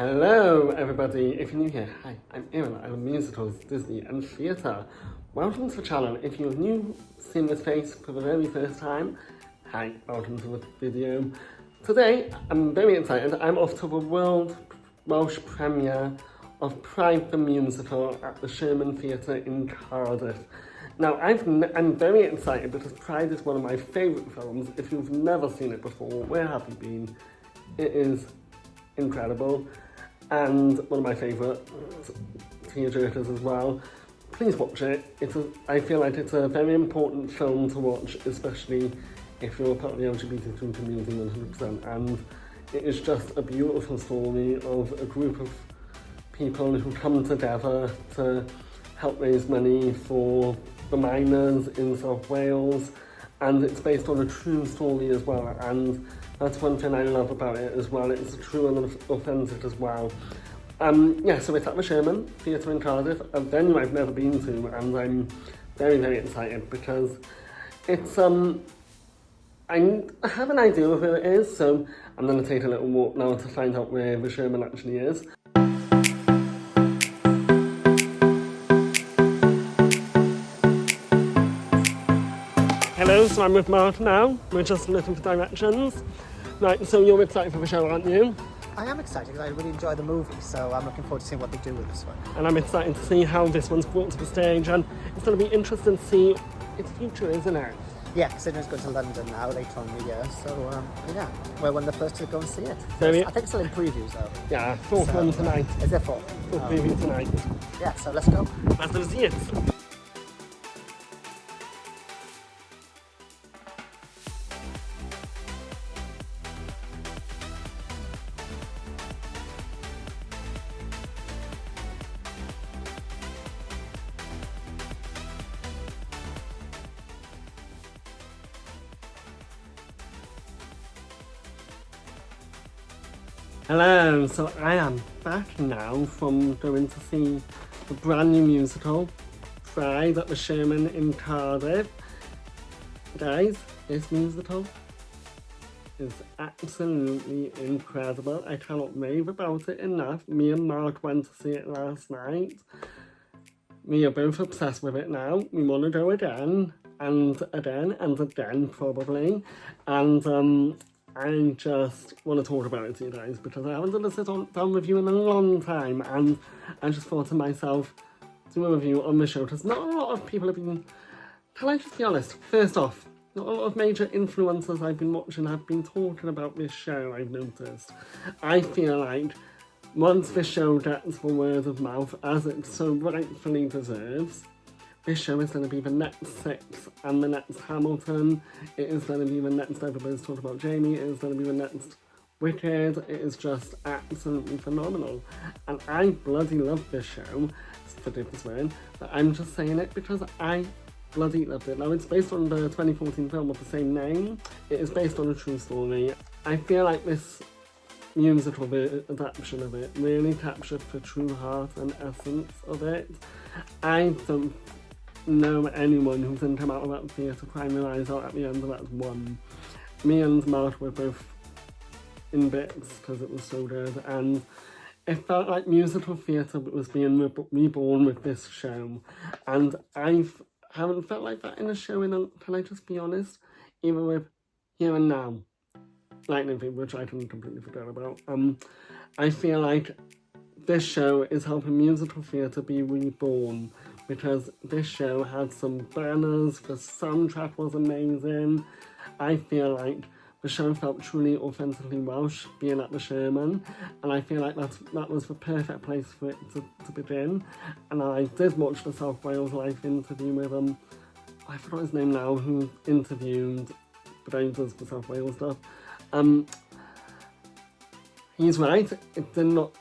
Hello everybody, if you're new here, hi, I'm Aaron, I'm a musicals, Disney and theatre. Welcome to the channel. If you're new, seeing this face for the very first time, hi, welcome to the video. Today, I'm very excited, I'm off to the World Welsh premiere of Pride the Musical at the Sherman Theatre in Cardiff. Now, I'm very excited because Pride is one of my favourite films. If you've never seen it before, where have you been? It is incredible and one of my favourite tearjerkers as well. Please watch it. I feel like it's a very important film to watch, especially if you're a part of the LGBT community 100%, and it is just a beautiful story of a group of people who come together to help raise money for the miners in South Wales, and it's based on a true story as well, and that's one thing I love about it as well. It's true and authentic as well. So it's at the Sherman Theatre in Cardiff, a venue I've never been to, and I'm very, very excited because it's, I have an idea of where it is, so I'm going to take a little walk now to find out where the Sherman actually is. Hello, so I'm with Mark now. We're just looking for directions. Right, so you're excited for the show, aren't you? I am excited because I really enjoy the movie, so I'm looking forward to seeing what they do with this one. And I'm excited to see how this one's brought to the stage, and it's going to be interesting to see its future, isn't it? Yeah, Sydney's going to London now later on in the year, so yeah, we're one of the first to go and see it. I think it's still in previews though. Yeah, fourth one tonight. Is there fourth? Fourth preview tonight. Yeah, so let's go. Let's go see it. Hello, so I am back now from going to see the brand new musical, Pride at the Sherman in Cardiff. Guys, this musical is absolutely incredible. I cannot rave about it enough. Me and Mark went to see it last night. We are both obsessed with it now. We want to go again, and again, and again probably. And I just want to talk about it to you guys because I haven't done a sit-down review in a long time, and I just thought to myself, do a review on the show because not a lot of people have been, can I just be honest, first off, not a lot of major influencers I've been watching have been talking about this show, I've noticed. I feel like once this show gets the word of mouth, as it so rightfully deserves, this show is going to be the next Six and the next Hamilton. It is going to be the next Everybody's Talking About Jamie. It is going to be the next Wicked. It is just absolutely phenomenal. And I bloody love this show. Forgive the swearing, but I'm just saying it because I bloody loved it. Now, it's based on the 2014 film of the same name. It is based on a true story. I feel like this musical adaptation of it really captured the true heart and essence of it. I don't know anyone who didn't come out of that theatre crying their eyes out at the end of that one. Me and Mark were both in bits because it was so good, and it felt like musical theatre was being reborn with this show, and I haven't felt like that in a show can I just be honest, even with Here and Now, Lightning Thing, which I can completely forget about. I feel like this show is helping musical theatre be reborn because this show had some bangers, the soundtrack was amazing. I feel like the show felt truly authentically Welsh being at the Sherman, and I feel like that was the perfect place for it to begin. And I did watch the South Wales Life interview with I forgot his name now, who interviewed, but he does the South Wales stuff. He's right, it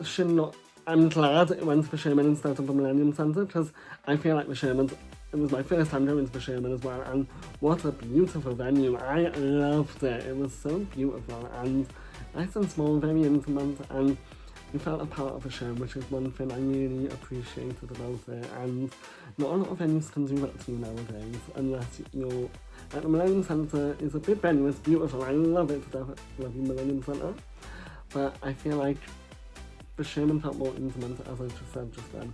should not. I'm glad it went to the Sherman instead of the Millennium Centre because I feel like the Sherman, it was my first time going to the Sherman as well, and what a beautiful venue. I loved it. It was so beautiful and nice and small, very intimate, and you felt a part of the show, which is one thing I really appreciated about it, and not a lot of venues can do that to you nowadays unless you're, like the Millennium Centre is a big venue, it's beautiful, I love it to death, I love the Millennium Centre, but I feel like the Sherman felt more intimate, as I just said just then.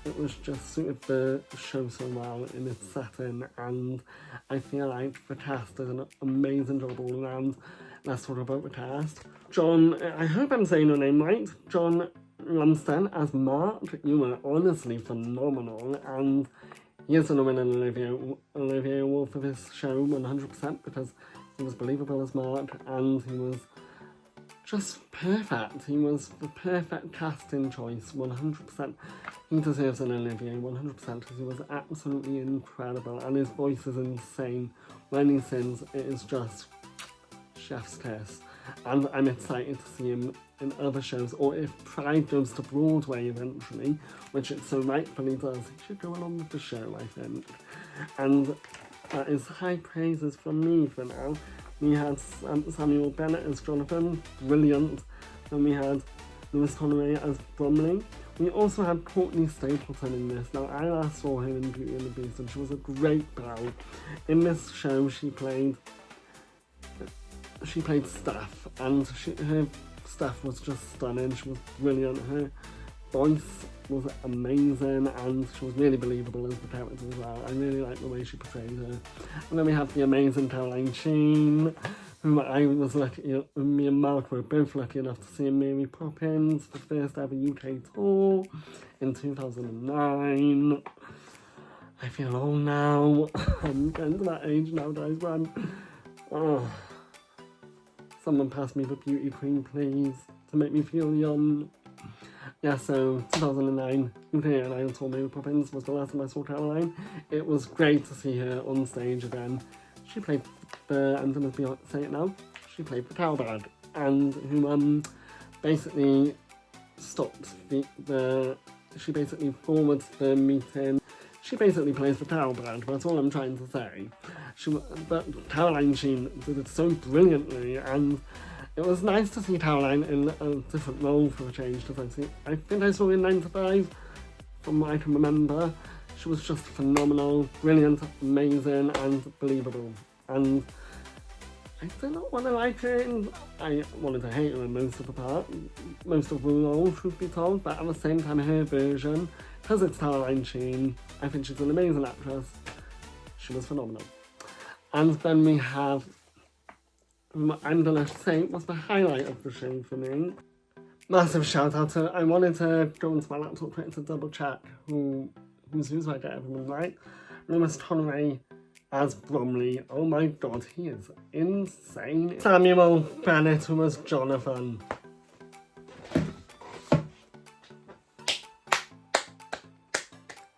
It was just suited the show so well in its setting, and I feel like the cast did an amazing job all around. Let's talk about the cast. John, I hope I'm saying your name right, John Lumsden as Mark. You were honestly phenomenal, and he is going to win an Olivier Award for this show 100% because he was believable as Mark, and he was just perfect. He was the perfect casting choice, 100%. He deserves an Olivier, 100%, because he was absolutely incredible, and his voice is insane. When he sings, it is just chef's kiss. And I'm excited to see him in other shows, or if Pride goes to Broadway eventually, which it so rightfully does, he should go along with the show, I think. And that is high praises from me for now. We had Samuel Bennett as Jonathan, brilliant. Then we had Louis Connery as Bromley. We also had Courtney Stapleton in this. Now, I last saw her in Beauty and the Beast, and she was a great belle. In this show, she played Steph, and her Steph was just stunning. She was brilliant. Her voice was amazing, and she was really believable as the character as well. I really liked the way she portrayed her. And then we have the amazing Caroline Sheen, whom I was lucky, me and Mark were both lucky enough to see in Mary Poppins, the first ever UK tour in 2009. I feel old now. I'm getting to that age now, guys, when someone pass me the beauty queen, please, to make me feel young. Yeah, so 2009, UK Airline tour Mary Poppins was the last time I saw Caroline. It was great to see her on stage again. She played I'm going to say it now, she played the cowbird, and who basically stops she basically forwards the meeting. She basically plays the cowbird, that's all I'm trying to say. But Caroline Sheen did it so brilliantly, and it was nice to see Caroline in a different role for a change, because I think I saw her in 9 to 5, from what I can remember. She was just phenomenal, brilliant, amazing, and believable. And I did not want to like her, I wanted to hate her in most of the role, truth be told, but at the same time, her version, because it's Caroline Sheen, I think she's an amazing actress. She was phenomenal. And then we have, I'm going to say, was the highlight of the show for me. Massive shout out to, I wanted to go into my laptop quick to double check who's I get everyone right. Louis Connery as Bromley. Oh my god, he is insane. Samuel Bennett, who was Jonathan.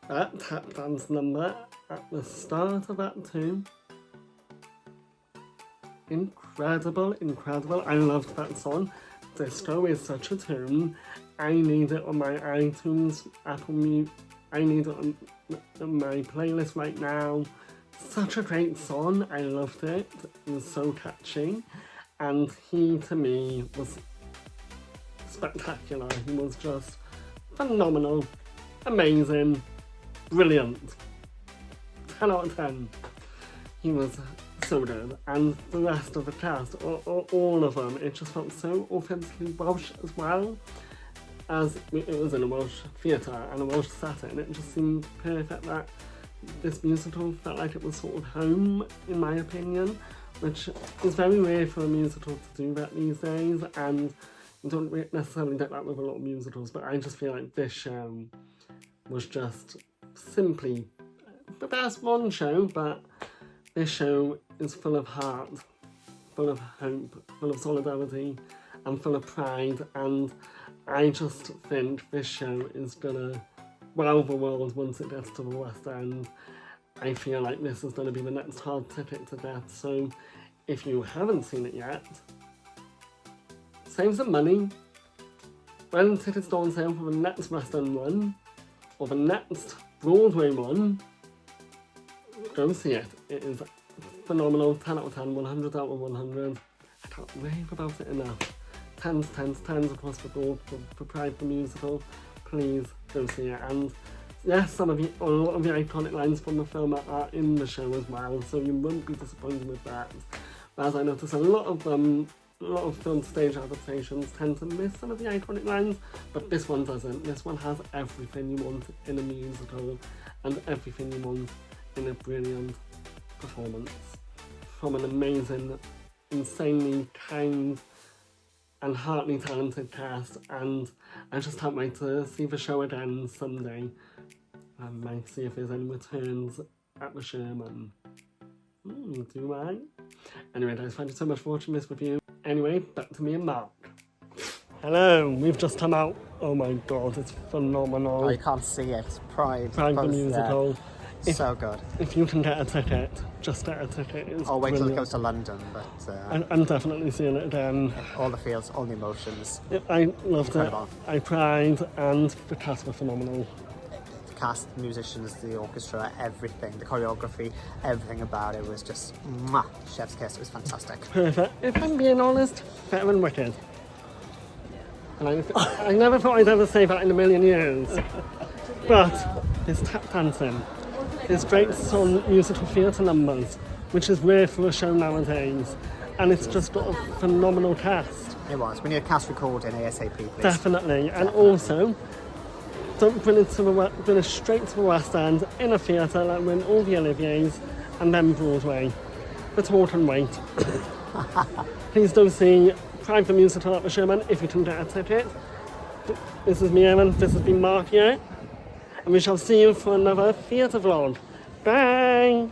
That tap dance number at the start of Act 2. Incredible. I loved that song. Disco is such a tune. I need it on my iTunes, Apple Music. I need it on my playlist right now. Such a great song. I loved it. It was so catchy. And he, to me, was spectacular. He was just phenomenal, amazing, brilliant. 10 out of 10. He was so good, and the rest of the cast, all of them, it just felt so authentically Welsh as well, as it was in a Welsh theatre and a Welsh setting. It just seemed perfect that this musical felt like it was sort of home, in my opinion, which is very rare for a musical to do that these days, and you don't necessarily get that with a lot of musicals, but I just feel like this show was just simply the best one show, but this show is full of heart, full of hope, full of solidarity, and full of pride, and I just think this show is gonna wow the world once it gets to the West End. I feel like this is gonna be the next hard ticket to get, so if you haven't seen it yet, save some money. When tickets go on sale for the next West End one, or the next Broadway one, go see it. It is phenomenal. 10 out of 10, 100 out of 100. I can't rave about it enough. 10s across the board for Pride the Musical. Please go see it. And yes, a lot of the iconic lines from the film are in the show as well, so you won't be disappointed with that. As I noticed, a lot of them a lot of film stage adaptations tend to miss some of the iconic lines, but this one doesn't. This one has everything you want in a musical and everything you want in a brilliant performance from an amazing, insanely kind and heartily talented cast, and I just can't wait to see the show again someday. I might see if there's any returns at the Sherman. Do I? Anyway guys, thank you so much for watching this review. Anyway, back to me and Mark. Hello, we've just come out. Oh my god, it's phenomenal. Oh, you can't see it. Pride the musical. So good. If you can get a ticket, just get a ticket. It's I'll wait till it brilliant. goes to London, but I'm definitely seeing it again. all the feels, all the emotions. I loved Incredible. it. I cried, and the cast were phenomenal. The cast, the musicians, the orchestra, everything, the choreography, everything about it was just mwah, chef's kiss. It was fantastic. Perfect. If I'm being honest, better than Wicked. And I never thought I'd ever say that in a million years. But there's tap dancing. There's great song musical theatre numbers, which is rare for a show nowadays. And it's just got a phenomenal cast. It was. We need a cast recording ASAP, please. Definitely. And also, don't bring it straight to the West End in a theatre like win all the Oliviers and then Broadway. But hold and wait. Please don't see Pride the Musical at the Sherman if you can get a ticket. This is me, Evan. This has been Mark here. And we shall see you for another theatre vlog. Bye!